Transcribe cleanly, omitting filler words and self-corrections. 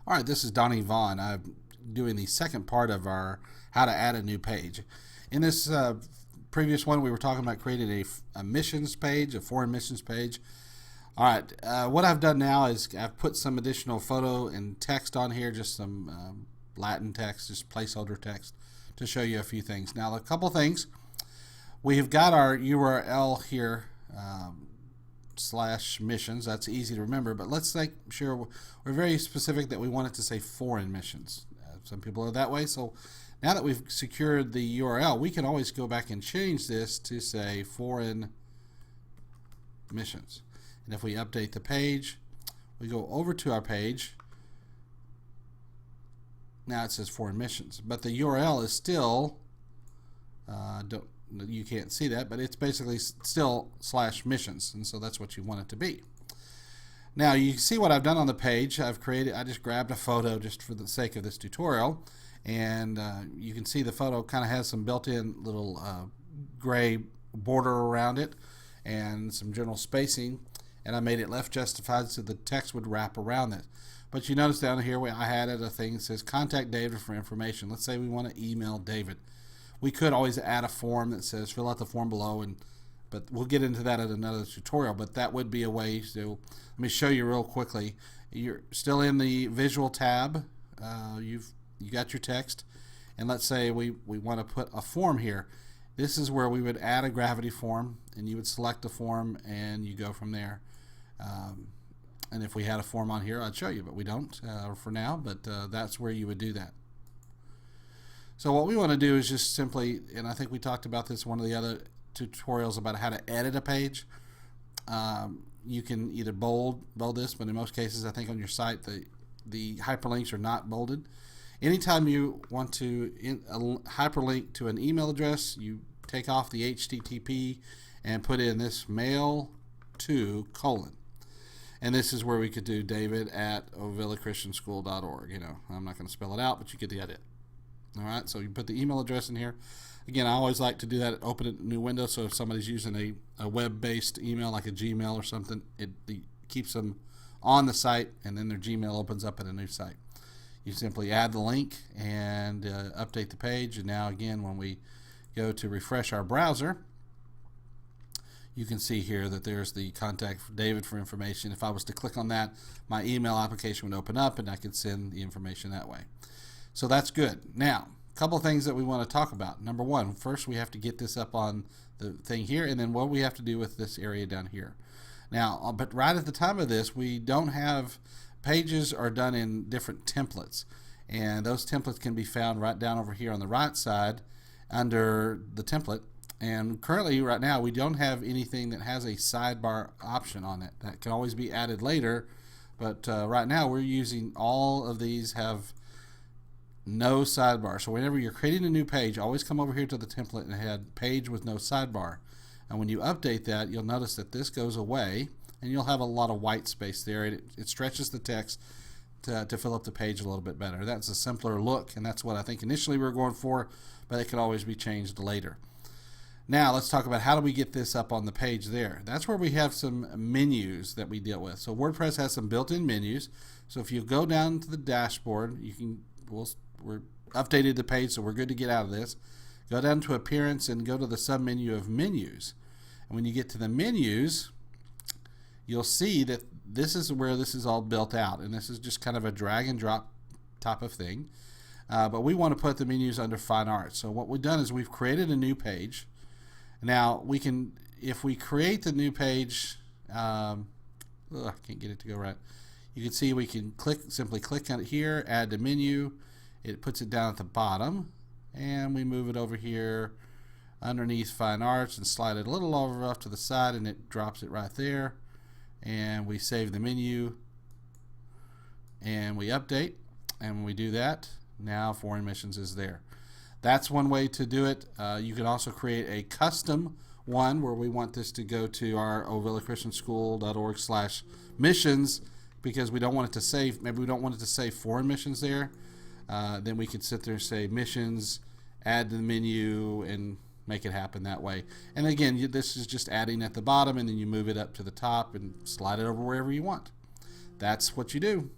All right, this is Donnie Vaughn. I'm doing the second part of our how to add a new page. In this previous one, we were talking about creating a missions page, a foreign missions page. All right, what I've done now is I've put some additional photo and text on here, just some Latin text, just placeholder text to show you a few things. Now, a couple things. We've got our URL here. Slash missions. That's easy to remember, but let's make sure we're very specific that we want it to say foreign missions. Some people are that way, so now that we've secured the URL, we can always go back and change this to say foreign missions. And if we update the page, we go over to our page, now it says foreign missions, but the URL is still you can't see that, but it's basically still /missions, and so that's what you want it to be. Now you see what I've done on the page. I just grabbed a photo just for the sake of this tutorial, and you can see the photo kind of has some built-in little gray border around it and some general spacing, and I made it left justified so the text would wrap around it. But you notice down here I added a thing that says contact David for information. Let's say we want to email David. We could always add a form that says fill out the form below, but we'll get into that in another tutorial. But that would be a way to, let me show you real quickly. You're still in the visual tab. You got your text, and let's say we want to put a form here. This is where we would add a gravity form, and you would select a form, and you go from there. And if we had a form on here, I'd show you, but we don't for now. But that's where you would do that. So what we want to do is just simply, and I think we talked about this in one of the other tutorials about how to edit a page. You can either bold this, but in most cases I think on your site the hyperlinks are not bolded. Anytime you want to hyperlink to an email address, you take off the HTTP and put in this mail to : and this is where we could do david@ovillachristianschool.org. I'm not going to spell it out, but you get the idea. All right, so you put the email address in here. Again, I always like to do that, open a new window, so if somebody's using a web-based email like a Gmail or something, it keeps them on the site, and then their Gmail opens up at a new site. You simply add the link and update the page, and now again when we go to refresh our browser, you can see here that there's the contact David for information. If I was to click on that, my email application would open up and I could send the information that way. So that's good. Now, a couple of things that we want to talk about. Number one, first we have to get this up on the thing here, and then what we have to do with this area down here. Now, but right at the time of this, we don't have, pages are done in different templates, and those templates can be found right down over here on the right side under the template. And currently, right now, we don't have anything that has a sidebar option on it. That can always be added later, but right now we're using all of these have no sidebar. So whenever you're creating a new page, always come over here to the template and add page with no sidebar. And when you update that, you'll notice that this goes away and you'll have a lot of white space there. It stretches the text to fill up the page a little bit better. That's a simpler look, and that's what I think initially we were going for, but it can always be changed later. Now let's talk about how do we get this up on the page there. That's where we have some menus that we deal with. So WordPress has some built-in menus. So if you go down to the dashboard, you can, we're updated the page, so we're good to get out of this. Go down to appearance and go to the sub-menu of menus. And when you get to the menus, you'll see that this is where this is all built out, and this is just kind of a drag and drop type of thing. But we want to put the menus under fine art. So what we've done is we've created a new page. Now we can, if we create the new page, I can't get it to go right. You can see we can simply click on it here, add the menu. It puts it down at the bottom, and we move it over here underneath fine arts and slide it a little over off to the side, and it drops it right there. And we save the menu, and we update, and when we do that, now foreign missions is there. That's one way to do it. You can also create a custom one where we want this to go to our ovillachristianschool.org/missions because we don't want it to save, maybe we don't want it to save foreign missions there. Then we could sit there and say missions, add to the menu, and make it happen that way. And again, this is just adding at the bottom, and then you move it up to the top and slide it over wherever you want. That's what you do.